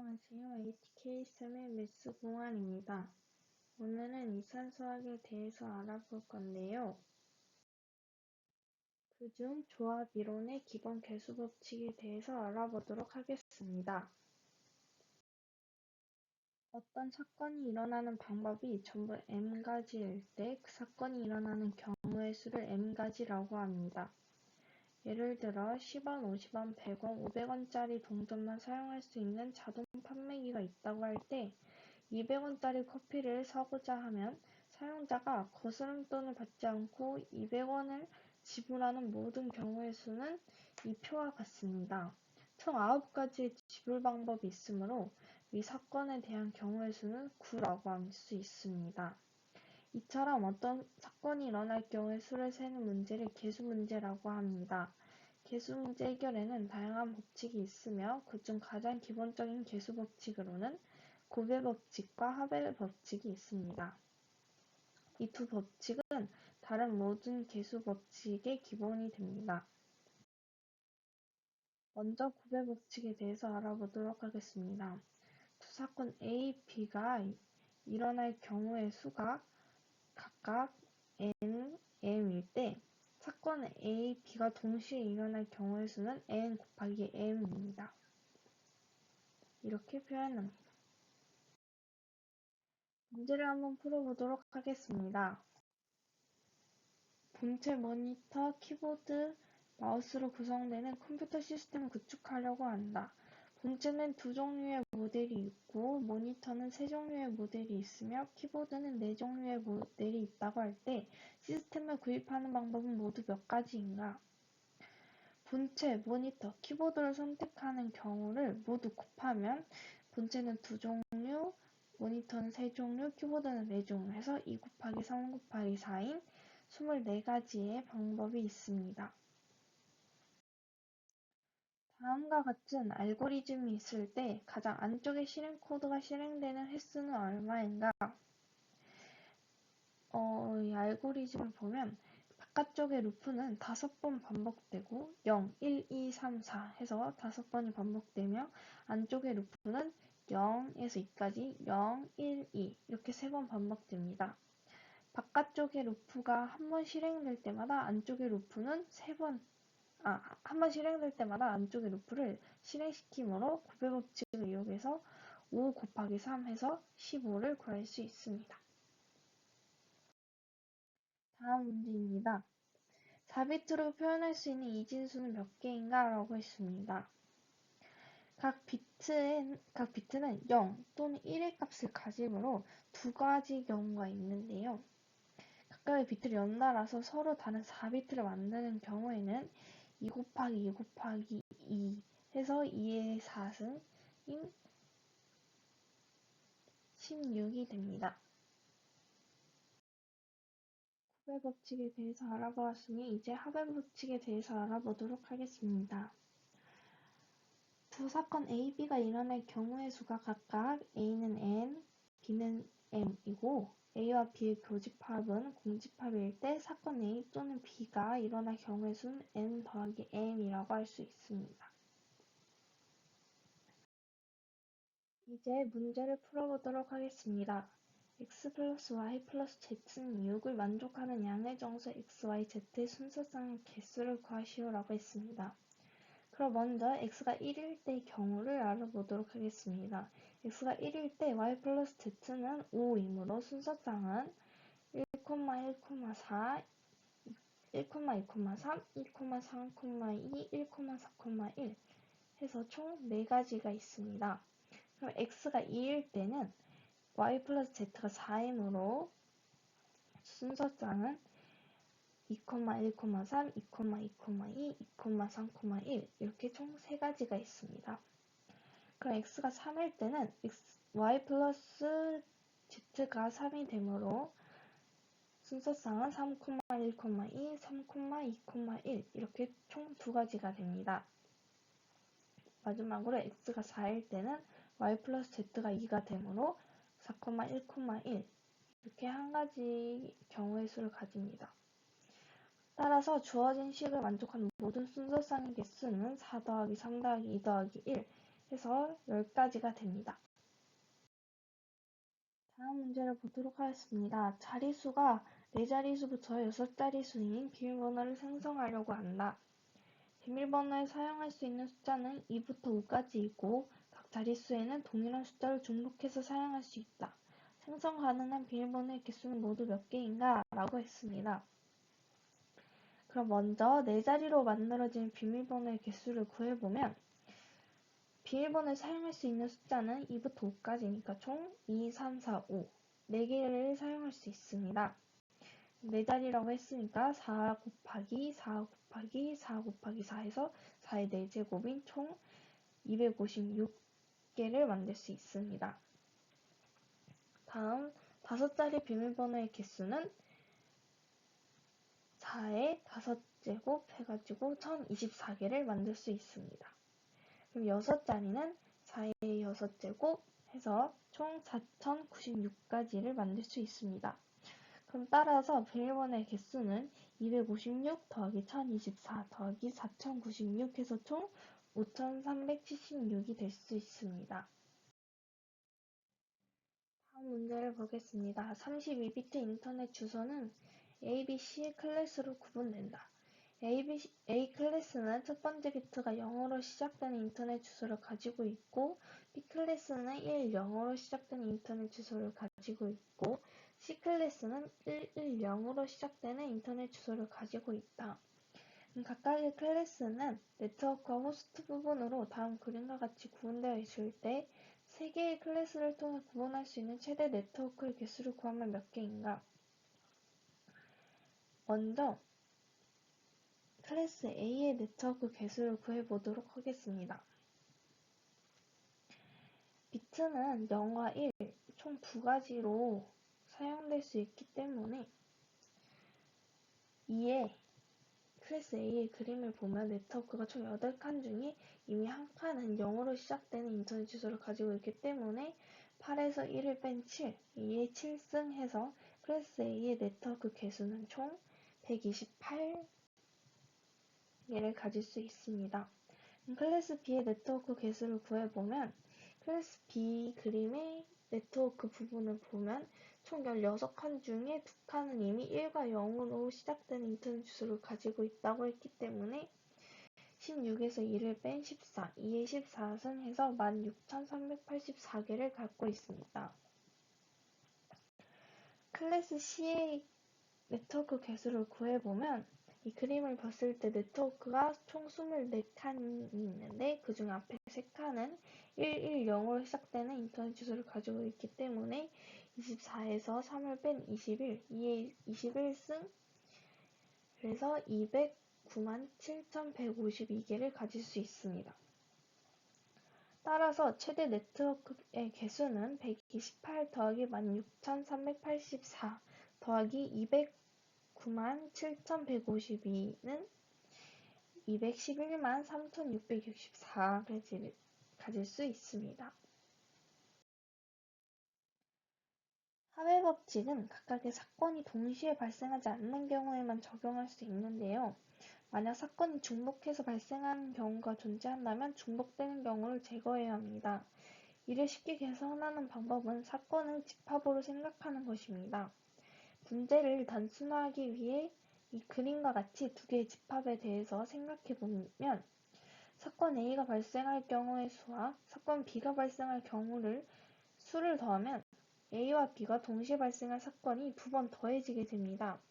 안녕하세요. HK3의 매스 공환입니다. 오늘은 이산수학에 대해서 알아볼 건데요. 그중 조합이론의 기본 계수 법칙에 대해서 알아보도록 하겠습니다. 어떤 사건이 일어나는 방법이 전부 m가지일 때 그 사건이 일어나는 경우의 수를 m가지라고 합니다. 예를 들어 10원, 50원, 100원, 500원짜리 동전만 사용할 수 있는 자동 판매기가 있다고 할 때 200원짜리 커피를 사고자 하면 사용자가 거스름돈을 받지 않고 200원을 지불하는 모든 경우의 수는 이 표와 같습니다. 총 9가지의 지불 방법이 있으므로 이 사건에 대한 경우의 수는 9라고 할 수 있습니다. 이처럼 어떤 사건이 일어날 경우의 수를 세는 문제를 계수 문제라고 합니다. 계수 문제 해결에는 다양한 법칙이 있으며 그중 가장 기본적인 계수 법칙으로는 곱의 법칙과 합의 법칙이 있습니다. 이 두 법칙은 다른 모든 계수 법칙의 기본이 됩니다. 먼저 곱의 법칙에 대해서 알아보도록 하겠습니다. 두 사건 A, B가 일어날 경우의 수가 각각 n, m일 때 사건 A, B가 동시에 일어날 경우의 수는 n 곱하기 m입니다. 이렇게 표현합니다. 문제를 한번 풀어보도록 하겠습니다. 본체, 모니터, 키보드, 마우스로 구성되는 컴퓨터 시스템을 구축하려고 한다. 본체는 두 종류의 모델이 있고 모니터는 세 종류의 모델이 있으며 키보드는 네 종류의 모델이 있다고 할 때 시스템을 구입하는 방법은 모두 몇 가지인가? 본체, 모니터, 키보드를 선택하는 경우를 모두 곱하면 본체는 두 종류, 모니터는 세 종류, 키보드는 네 종류 해서 2 곱하기 3 곱하기 4인 24가지의 방법이 있습니다. 다음과 같은 알고리즘이 있을 때 가장 안쪽에 실행 코드가 실행되는 횟수는 얼마인가? 이 알고리즘을 보면 바깥쪽의 루프는 5번 반복되고 0, 1, 2, 3, 4 해서 5번이 반복되며 안쪽의 루프는 0에서 2까지 0, 1, 2 이렇게 3번 반복됩니다. 바깥쪽의 루프가 한 번 실행될 때마다 안쪽의 루프는 한 번 실행될 때마다 안쪽의 루프를 실행시키므로 곱의 법칙을 이용해서 5 곱하기 3 해서 15를 구할 수 있습니다. 다음 문제입니다. 4비트로 표현할 수 있는 이진수는 몇 개인가? 라고 했습니다. 각 비트는 0 또는 1의 값을 가지므로 두 가지 경우가 있는데요. 각각의 비트를 연달아서 서로 다른 4비트를 만드는 경우에는 2 곱하기 2 곱하기 2 해서 2의 4승인 16이 됩니다. 곱의 법칙에 대해서 알아보았으니 이제 합의 법칙에 대해서 알아보도록 하겠습니다. 두 사건 A, B가 일어날 경우의 수가 각각 A는 N, B는 M이고 A와 B의 교집합은 공집합일 때 사건 A 또는 B가 일어날 경우의 수는 N 더하기 M이라고 할 수 있습니다. 이제 문제를 풀어보도록 하겠습니다. x 플러스 y 플러스 z는 6을 만족하는 양의 정수 x, y, z의 순서상의 개수를 구하시오라고 했습니다. 그럼 먼저 x가 1일 때의 경우를 알아보도록 하겠습니다. x가 1일 때 y 플러스 z는 5이므로 순서상은 1, 1, 4, 1, 2, 3, 2, 3, 2, 1, 4, 1 해서 총 4가지가 있습니다. 그럼 x가 2일 때는 y 플러스 z가 4이므로 순서상은 2, 1, 3, 2, 2, 2, 3, 1 이렇게 총 3가지가 있습니다. 그럼 x가 3일 때는 y 플러스 z가 3이 되므로 순서상은 3, 1, 2, 3, 2, 1 이렇게 총 2가지가 됩니다. 마지막으로 x가 4일 때는 y 플러스 z가 2가 되므로 4, 1, 1 이렇게 한 가지 경우의 수를 가집니다. 따라서 주어진 식을 만족하는 모든 순서상의 개수는 4 더하기 3 더하기 2 더하기 1 해서 10가지가 됩니다. 다음 문제를 보도록 하겠습니다. 자릿수가 4자릿수부터 6자릿수인 비밀번호를 생성하려고 한다. 비밀번호에 사용할 수 있는 숫자는 2부터 5까지이고 각 자릿수에는 동일한 숫자를 중복해서 사용할 수 있다. 생성 가능한 비밀번호의 개수는 모두 몇 개인가? 라고 했습니다. 그럼 먼저 4자리로 만들어진 비밀번호의 개수를 구해보면 비밀번호에 사용할 수 있는 숫자는 2부터 5까지니까 총 2, 3, 4, 5 4개를 사용할 수 있습니다. 4자리라고 했으니까 4 곱하기 4 곱하기 4 곱하기 4 해서 4의 4제곱인 총 256개를 만들 수 있습니다. 다음 5자리 비밀번호의 개수는 4의 5제곱 해가지고 1024개를 만들 수 있습니다. 그럼 6자리는 4의 6제곱 해서 총 4096가지를 만들 수 있습니다. 그럼 따라서 비밀번호의 개수는 256 더하기 1024 더하기 4096 해서 총 5376이 될 수 있습니다. 다음 문제를 보겠습니다. 32비트 인터넷 주소는 A, B, C 클래스로 구분된다. A 클래스는 첫 번째 비트가 0으로 시작되는 인터넷 주소를 가지고 있고 B 클래스는 1, 0으로 시작되는 인터넷 주소를 가지고 있고 C 클래스는 1, 1, 0으로 시작되는 인터넷 주소를 가지고 있다. 각각의 클래스는 네트워크와 호스트 부분으로 다음 그림과 같이 구분되어 있을 때 3개의 클래스를 통해 구분할 수 있는 최대 네트워크의 개수를 구하면 몇 개인가? 먼저 클래스 A의 네트워크 개수를 구해보도록 하겠습니다. 비트는 0과 1, 총 2가지로 사용될 수 있기 때문에 이에 클래스 A의 그림을 보면 네트워크가 총 8칸 중에 이미 한 칸은 0으로 시작되는 인터넷 주소를 가지고 있기 때문에 8에서 1을 뺀 7, 2의 7승 해서 클래스 A의 네트워크 개수는 총 128개를 가질 수 있습니다. 클래스 B의 네트워크 개수를 구해보면 클래스 B 그림의 네트워크 부분을 보면 총 16칸 중에 2칸은 이미 1과 0으로 시작되는 인터넷 주소를 가지고 있다고 했기 때문에 16에서 2를 뺀 14, 2의 14승 해서 16,384개를 갖고 있습니다. 클래스 C의 네트워크 개수를 구해보면 이 그림을 봤을 때 네트워크가 총 24칸이 있는데 그중 앞에 3칸은 110으로 시작되는 인터넷 주소를 가지고 있기 때문에 24에서 3을 뺀 21, 2의 21승 그래서 209,7,152개를 가질 수 있습니다. 따라서 최대 네트워크의 개수는 128 더하기 16,384 더하기 209,7,152는 211,3,664를 가질 수 있습니다. 하회 법칙은 각각의 사건이 동시에 발생하지 않는 경우에만 적용할 수 있는데요. 만약 사건이 중복해서 발생하는 경우가 존재한다면 중복되는 경우를 제거해야 합니다. 이를 쉽게 개선하는 방법은 사건을 집합으로 생각하는 것입니다. 문제를 단순화하기 위해 이 그림과 같이 두 개의 집합에 대해서 생각해 보면 사건 A가 발생할 경우의 수와 사건 B가 발생할 경우를 수를 더하면 A와 B가 동시에 발생할 사건이 2번 더해지게 됩니다.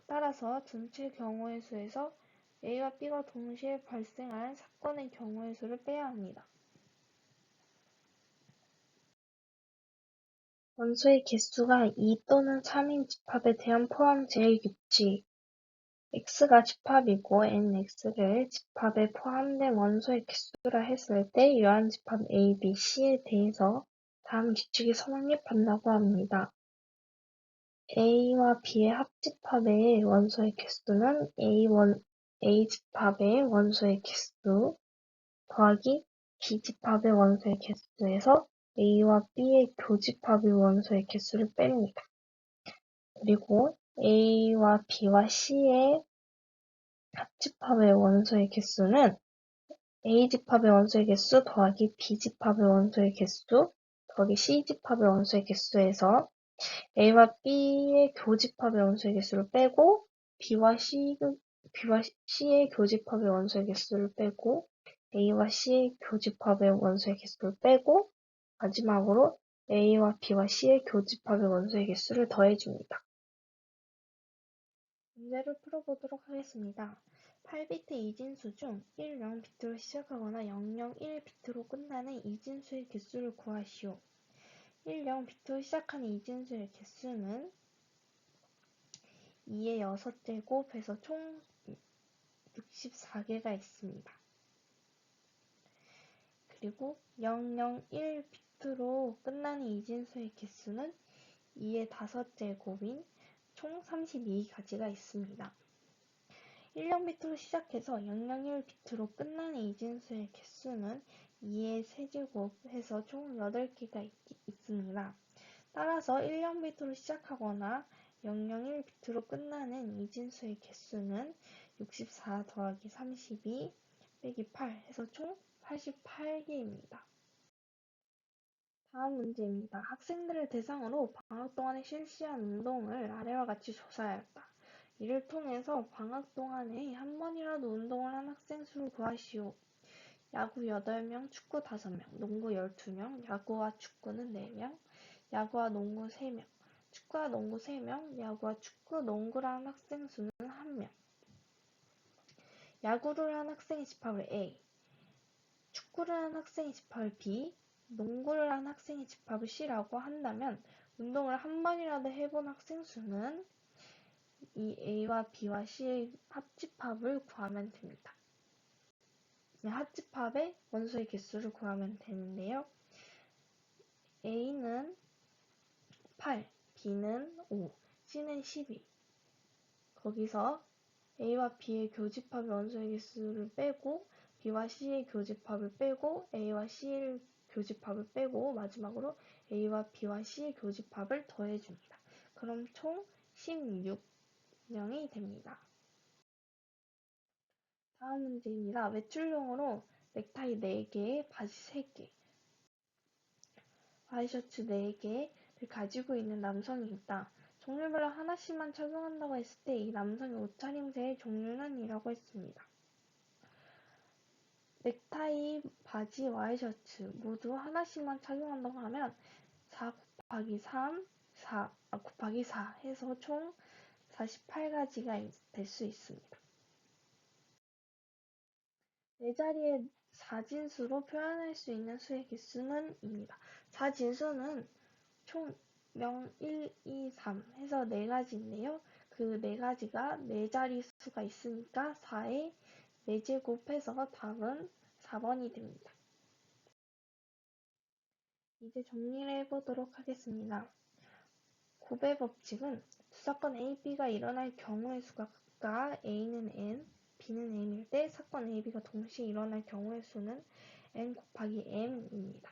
따라서 전체 경우의 수에서 A와 B가 동시에 발생할 사건의 경우의 수를 빼야 합니다. 원소의 개수가 2 또는 3인 집합에 대한 포함 제일 규칙 x가 집합이고 nx를 집합에 포함된 원소의 개수라 했을 때 유한집합 A, B, C에 대해서 다음 규칙이 성립한다고 합니다. A와 B의 합집합의 원소의 개수는 A집합의 원소의 개수 더하기 B집합의 원소의 개수에서 A와 B의 교집합의 원소의 개수를 뺍니다. 그리고 A와 B와 C의 합집합의 원소의 개수는 A집합의 원소의 개수 더하기 B집합의 원소의 개수 더하기 C집합의 원소의 개수에서 A와 B의 교집합의 원소의 개수를 빼고 B와 C의 교집합의 원소의 개수를 빼고 A와 C의 교집합의 원소의 개수를 빼고 마지막으로 A와 B와 C의 교집합의 원소의 개수를 더해줍니다. 문제를 풀어보도록 하겠습니다. 8비트 이진수 중 1, 0비트로 시작하거나 0, 0, 1비트로 끝나는 이진수의 개수를 구하시오. 1, 0비트로 시작하는 이진수의 개수는 2의 6제곱해서 총 64개가 있습니다. 그리고 0, 0, 1비트로 끝나는 이진수의 개수는 2의 5제곱인 총 32가지가 있습니다. 10비트로 시작해서 001비트로 끝나는 이진수의 개수는 2의 세제곱 해서 총 8개가 있습니다. 따라서 10비트로 시작하거나 001비트로 끝나는 이진수의 개수는 64 더하기 32 빼기 8 해서 총 88개입니다. 다음 문제입니다. 학생들을 대상으로 방학 동안에 실시한 운동을 아래와 같이 조사하였다. 이를 통해서 방학 동안에 한 번이라도 운동을 한 학생 수를 구하시오. 야구 8명, 축구 5명, 농구 12명, 야구와 축구는 4명, 야구와 농구 3명, 축구와 농구 3명, 야구와 축구, 농구를 한 학생 수는 1명. 야구를 한 학생의 집합을 A, 축구를 한 학생의 집합을 B, 농구를 한 학생의 집합을 C라고 한다면 운동을 한 번이라도 해본 학생 수는 이 A와 B와 C의 합집합을 구하면 됩니다. 합집합의 원소의 개수를 구하면 되는데요. A는 8, B는 5, C는 12. 거기서 A와 B의 교집합의 원소의 개수를 빼고 B와 C의 교집합을 빼고 A와 C의 교집합을 빼고 마지막으로 A와 B와 C의 교집합을 더해줍니다. 그럼 총 16명이 됩니다. 다음 문제입니다. 외출용으로 넥타이 4개, 바지 3개, 와이셔츠 4개를 가지고 있는 남성이 있다. 종류별로 하나씩만 착용한다고 했을 때 이 남성의 옷차림새의 종류는 이라고 했습니다. 넥타이, 바지, 와이셔츠 모두 하나씩만 착용한다고 하면 4 곱하기 3, 4 곱하기 4 해서 총 48가지가 될 수 있습니다. 네 자리의 4진수로 표현할 수 있는 수의 개수는 입니다. 4진수는 총 0, 1, 2, 3 해서 4가지인데요. 그 4가지가 4자리 수가 있으니까 4의 4제곱 해서 답은 4번이 됩니다. 이제 정리를 해보도록 하겠습니다. 곱의 법칙은 두 사건 A, B가 일어날 경우의 수가 각각 A는 N, B는 M일 때 사건 A, B가 동시에 일어날 경우의 수는 N 곱하기 M입니다.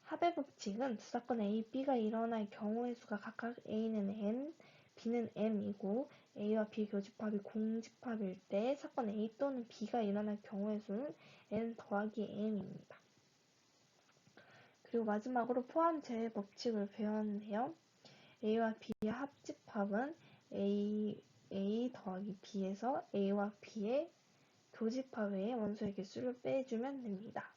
합의 법칙은 두 사건 A, B가 일어날 경우의 수가 각각 A는 N, B는 M이고 A와 B의 교집합이 공집합일 때 사건 A 또는 B가 일어날 경우의 수는 N 더하기 M입니다. 그리고 마지막으로 포함 제외 법칙을 배웠는데요. A와 B의 합집합은 A 더하기 B에서 A와 B의 교집합의 원소의 개수를 빼주면 됩니다.